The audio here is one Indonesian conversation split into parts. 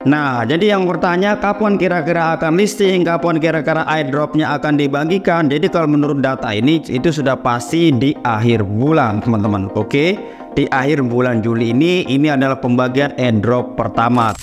Nah, jadi yang bertanya kapan kira-kira akan listing, kapan kira-kira airdropnya akan dibagikan. Jadi kalau menurut data ini itu sudah pasti di akhir bulan teman-teman. Oke, di akhir bulan Juli ini adalah pembagian airdrop pertama.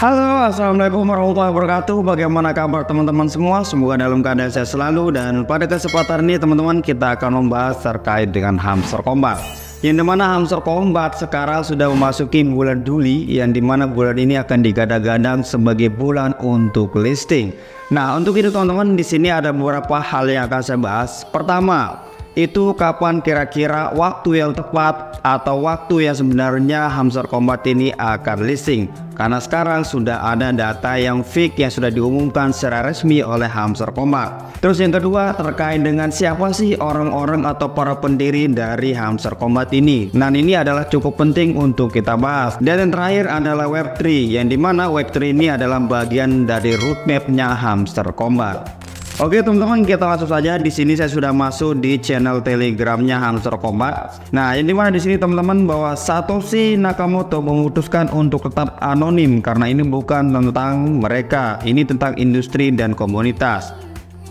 Halo, assalamualaikum warahmatullahi wabarakatuh. Bagaimana kabar teman-teman semua? Semoga dalam keadaan sehat selalu. Dan pada kesempatan ini teman-teman, kita akan membahas terkait dengan Hamster Kombat, yang dimana Hamster Kombat sekarang sudah memasuki bulan Juli, yang dimana bulan ini akan digadang-gadang sebagai bulan untuk listing. Nah, untuk itu teman-teman, di sini ada beberapa hal yang akan saya bahas. Pertama, itu kapan kira-kira waktu yang tepat atau waktu yang sebenarnya Hamster Kombat ini akan listing, karena sekarang sudah ada data yang fix yang sudah diumumkan secara resmi oleh Hamster Kombat. Terus yang kedua terkait dengan siapa sih orang-orang atau para pendiri dari Hamster Kombat ini. Nah, ini adalah cukup penting untuk kita bahas. Dan yang terakhir adalah Web3, yang dimana Web3 ini adalah bagian dari roadmapnya Hamster Kombat. Oke teman-teman, kita langsung saja. Di sini saya sudah masuk di channel Telegramnya Hamster Kombat. Nah, yang dimana di sini teman-teman bahwa Satoshi Nakamoto memutuskan untuk tetap anonim karena ini bukan tentang mereka, ini tentang industri dan komunitas.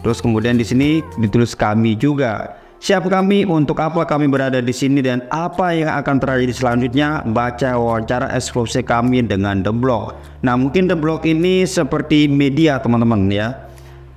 Terus kemudian di sini ditulis kami juga. Siapa kami, untuk apa kami berada di sini, dan apa yang akan terjadi selanjutnya? Baca wawancara eksklusif kami dengan The Block. Nah, mungkin The Block ini seperti media teman-teman ya.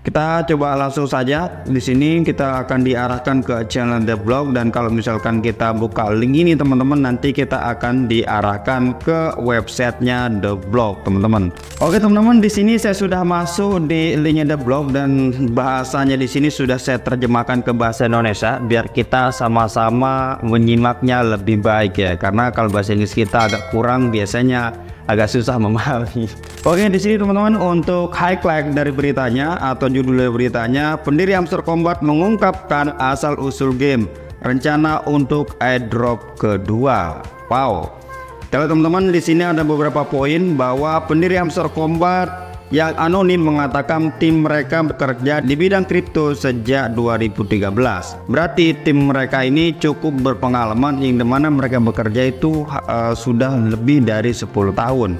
Kita coba langsung saja. Di sini kita akan diarahkan ke channel The Block, dan kalau misalkan kita buka link ini teman-teman, nanti kita akan diarahkan ke websitenya The Block teman-teman. Oke teman-teman, di sini saya sudah masuk di linknya The Block, dan bahasanya di sini sudah saya terjemahkan ke bahasa Indonesia biar kita sama-sama menyimaknya lebih baik ya, karena kalau bahasa Inggris kita agak kurang, biasanya agak susah memahami. Oke, di sini teman-teman, untuk highlight dari beritanya atau judul dari beritanya, pendiri Hamster Kombat mengungkapkan asal-usul game, rencana untuk airdrop kedua. Wow. Kalau teman-teman, di sini ada beberapa poin bahwa pendiri Hamster Kombat yang anonim mengatakan tim mereka bekerja di bidang kripto sejak 2013. Berarti tim mereka ini cukup berpengalaman, yang dimana mereka bekerja itu sudah lebih dari 10 tahun.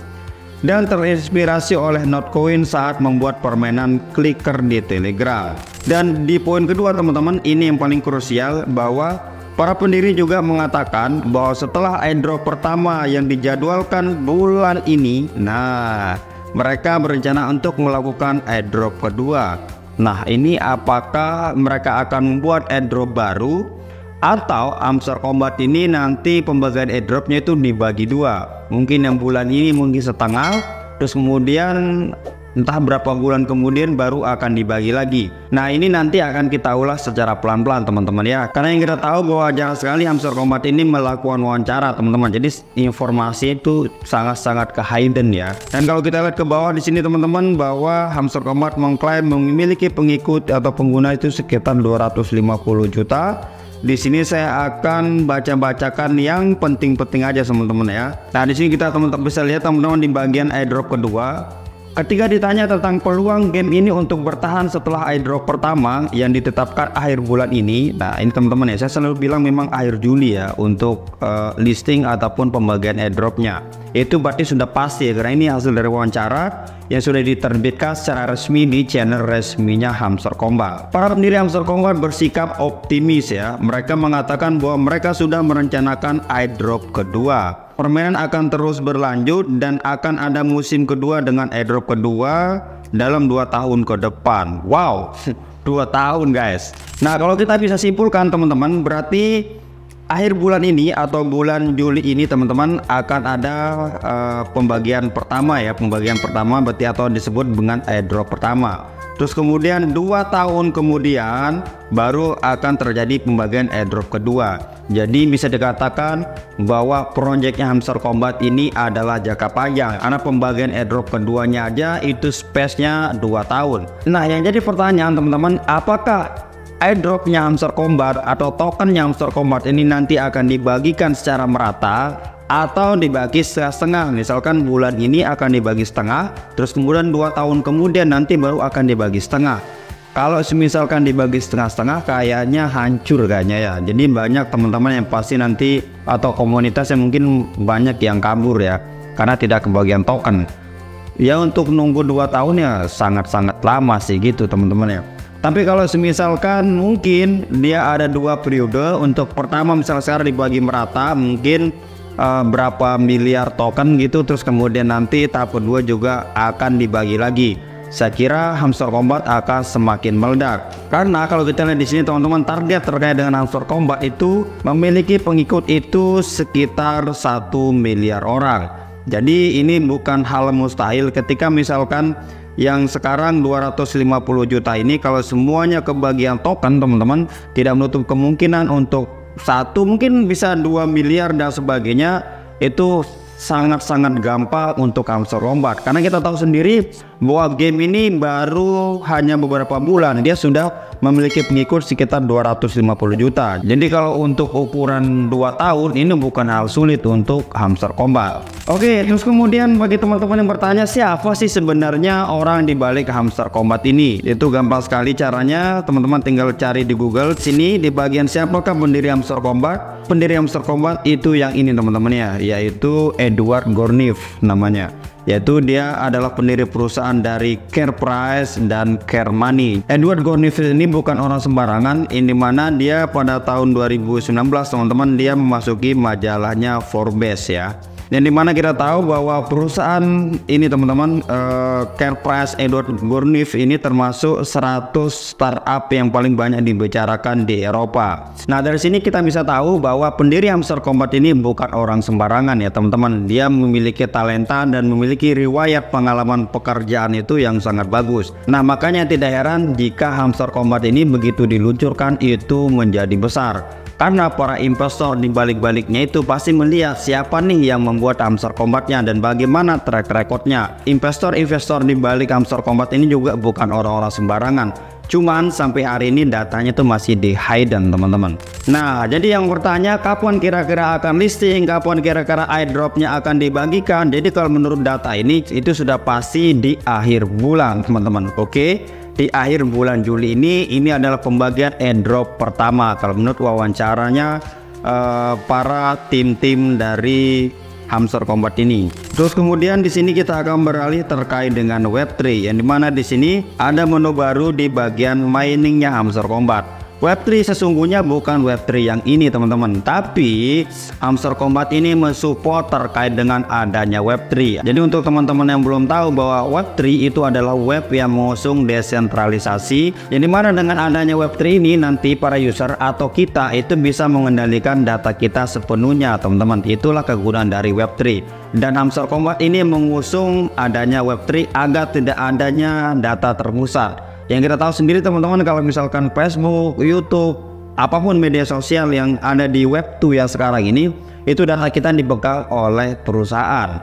Dan terinspirasi oleh Notcoin saat membuat permainan clicker di Telegram. Dan di poin kedua teman-teman, ini yang paling krusial, bahwa para pendiri juga mengatakan bahwa setelah airdrop pertama yang dijadwalkan bulan ini, nah mereka berencana untuk melakukan airdrop kedua. Nah, ini apakah mereka akan membuat airdrop baru, atau Hamster Kombat ini nanti pembagian airdropnya itu dibagi dua? Mungkin yang bulan ini mungkin setengah, terus kemudian entah berapa bulan kemudian baru akan dibagi lagi. Nah, ini nanti akan kita ulas secara pelan-pelan teman-teman ya, karena yang kita tahu bahwa jarang sekali Hamster Kombat ini melakukan wawancara teman-teman, jadi informasi itu sangat-sangat ke hidden ya. Dan kalau kita lihat ke bawah di sini teman-teman, bahwa Hamster Kombat mengklaim memiliki pengikut atau pengguna itu sekitar 250 juta. Di sini saya akan baca-bacakan yang penting-penting aja teman-teman ya. Nah, di sini kita teman-teman bisa lihat teman-teman di bagian airdrop kedua. Ketika ditanya tentang peluang game ini untuk bertahan setelah airdrop pertama yang ditetapkan akhir bulan ini, nah ini teman-teman ya, saya selalu bilang memang akhir Juli ya untuk listing ataupun pembagian airdropnya. Itu berarti sudah pasti ya, karena ini hasil dari wawancara yang sudah diterbitkan secara resmi di channel resminya Hamster Kombat. Para pendiri Hamster Kombat bersikap optimis ya. Mereka mengatakan bahwa mereka sudah merencanakan airdrop kedua. Permainan akan terus berlanjut dan akan ada musim kedua dengan airdrop kedua dalam 2 tahun ke depan. Wow, 2 tahun guys. Nah, kalau kita bisa simpulkan teman-teman, berarti akhir bulan ini atau bulan Juli ini teman-teman akan ada pembagian pertama ya. Pembagian pertama berarti atau disebut dengan airdrop pertama. Terus kemudian 2 tahun kemudian baru akan terjadi pembagian airdrop kedua. Jadi bisa dikatakan bahwa proyeknya Hamster Kombat ini adalah jangka panjang, karena pembagian airdrop keduanya aja itu space-nya 2 tahun. Nah, yang jadi pertanyaan teman-teman, apakah airdropnya Hamster Kombat atau tokennya Hamster Kombat ini nanti akan dibagikan secara merata atau dibagi setengah? Misalkan bulan ini akan dibagi setengah, terus kemudian 2 tahun kemudian nanti baru akan dibagi setengah. Kalau misalkan dibagi setengah-setengah kayaknya hancur kayaknya ya. Jadi banyak teman-teman yang pasti nanti atau komunitas yang mungkin banyak yang kabur ya, karena tidak kebagian token. Ya untuk nunggu 2 tahun ya sangat-sangat lama sih gitu teman-teman ya. Tapi kalau misalkan mungkin dia ada 2 periode, untuk pertama misalnya sekarang dibagi merata mungkin berapa miliar token gitu, terus kemudian nanti tahap kedua juga akan dibagi lagi. Saya kira Hamster Kombat akan semakin meledak, karena kalau kita lihat di sini teman-teman, target terkait dengan Hamster Kombat itu memiliki pengikut itu sekitar 1 miliar orang. Jadi ini bukan hal mustahil ketika misalkan yang sekarang 250 juta ini kalau semuanya kebagian token teman-teman, tidak menutup kemungkinan untuk mungkin bisa 2 miliar dan sebagainya. Itu sangat-sangat gampang untuk Hamster Kombat, karena kita tahu sendiri bahwa game ini baru hanya beberapa bulan dia sudah memiliki pengikut sekitar 250 juta. Jadi kalau untuk ukuran 2 tahun ini bukan hal sulit untuk Hamster Kombat. Oke, terus kemudian bagi teman-teman yang bertanya siapa sih sebenarnya orang di balik Hamster Kombat ini, itu gampang sekali caranya. Teman-teman tinggal cari di Google sini di bagian siapakah pendiri Hamster Kombat. Pendiri Hamster Kombat itu yang ini teman-teman ya, yaitu Edward Gornif namanya, yaitu dia adalah pendiri perusahaan dari Care Price dan Care Money. Edward Gornif ini bukan orang sembarangan, ini mana dia pada tahun 2019 teman-teman dia memasuki majalahnya Forbes ya. Dan dimana kita tahu bahwa perusahaan ini teman-teman, Care Price Edward Gornif ini termasuk 100 startup yang paling banyak dibicarakan di Eropa. Nah dari sini kita bisa tahu bahwa pendiri Hamster Kombat ini bukan orang sembarangan ya teman-teman. Dia memiliki talenta dan memiliki riwayat pengalaman pekerjaan itu yang sangat bagus. Nah makanya tidak heran jika Hamster Kombat ini begitu diluncurkan itu menjadi besar, karena para investor di balik-baliknya itu pasti melihat siapa nih yang membuat Hamster Kombatnya dan bagaimana track recordnya. Investor-investor di balik Hamster Kombat ini juga bukan orang-orang sembarangan. Cuman sampai hari ini datanya tuh masih di hidden teman-teman. Nah jadi yang bertanya kapan kira-kira akan listing, kapan kira-kira airdropnya akan dibagikan. Jadi kalau menurut data ini itu sudah pasti di akhir bulan teman-teman. Oke, di akhir bulan Juli ini adalah pembagian airdrop pertama kalau menurut wawancaranya para tim-tim dari Hamster Kombat ini. Terus kemudian di sini kita akan beralih terkait dengan Web3, yang dimana di sini ada menu baru di bagian miningnya Hamster Kombat. Web3 sesungguhnya bukan Web3 yang ini teman-teman, tapi Hamster Kombat ini mensupport terkait dengan adanya Web3. Jadi untuk teman-teman yang belum tahu bahwa Web3 itu adalah web yang mengusung desentralisasi, yang dimana dengan adanya Web3 ini nanti para user atau kita itu bisa mengendalikan data kita sepenuhnya teman-teman. Itulah kegunaan dari Web3. Dan Hamster Kombat ini mengusung adanya Web3 agar tidak adanya data terpusat. Yang kita tahu sendiri teman-teman, kalau misalkan Facebook, YouTube, apapun media sosial yang ada di Web2 yang sekarang ini, itu data kita dibekal oleh perusahaan.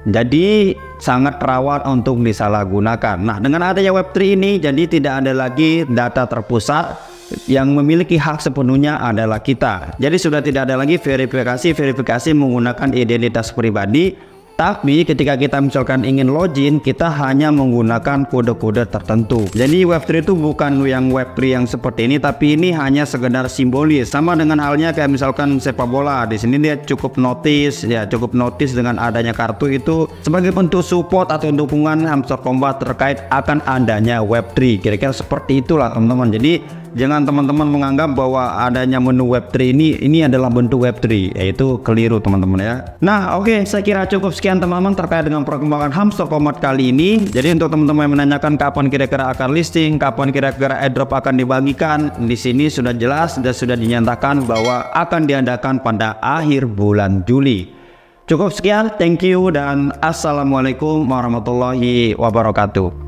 Jadi sangat rawan untuk disalahgunakan. Nah dengan adanya Web3 ini, jadi tidak ada lagi data terpusat, yang memiliki hak sepenuhnya adalah kita. Jadi sudah tidak ada lagi verifikasi menggunakan identitas pribadi. Tapi ketika kita misalkan ingin login, kita hanya menggunakan kode-kode tertentu. Jadi Web3 itu bukan yang Web3 yang seperti ini, tapi ini hanya sekedar simbolis. Sama dengan halnya kayak misalkan sepak bola. Di sini dia cukup notice dengan adanya kartu itu sebagai bentuk support atau dukungan Hamster Kombat terkait akan adanya Web3. Kira-kira seperti itulah teman-teman. Jadi jangan teman-teman menganggap bahwa adanya menu Web3 ini adalah bentuk Web3, yaitu keliru teman-teman ya. Nah oke, saya kira cukup sekian teman-teman terkait dengan perkembangan Hamster Kombat kali ini. Jadi untuk teman-teman yang menanyakan kapan kira-kira akan listing, kapan kira-kira airdrop akan dibagikan, di sini sudah jelas dan sudah dinyatakan bahwa akan diadakan pada akhir bulan Juli. Cukup sekian, thank you dan assalamualaikum warahmatullahi wabarakatuh.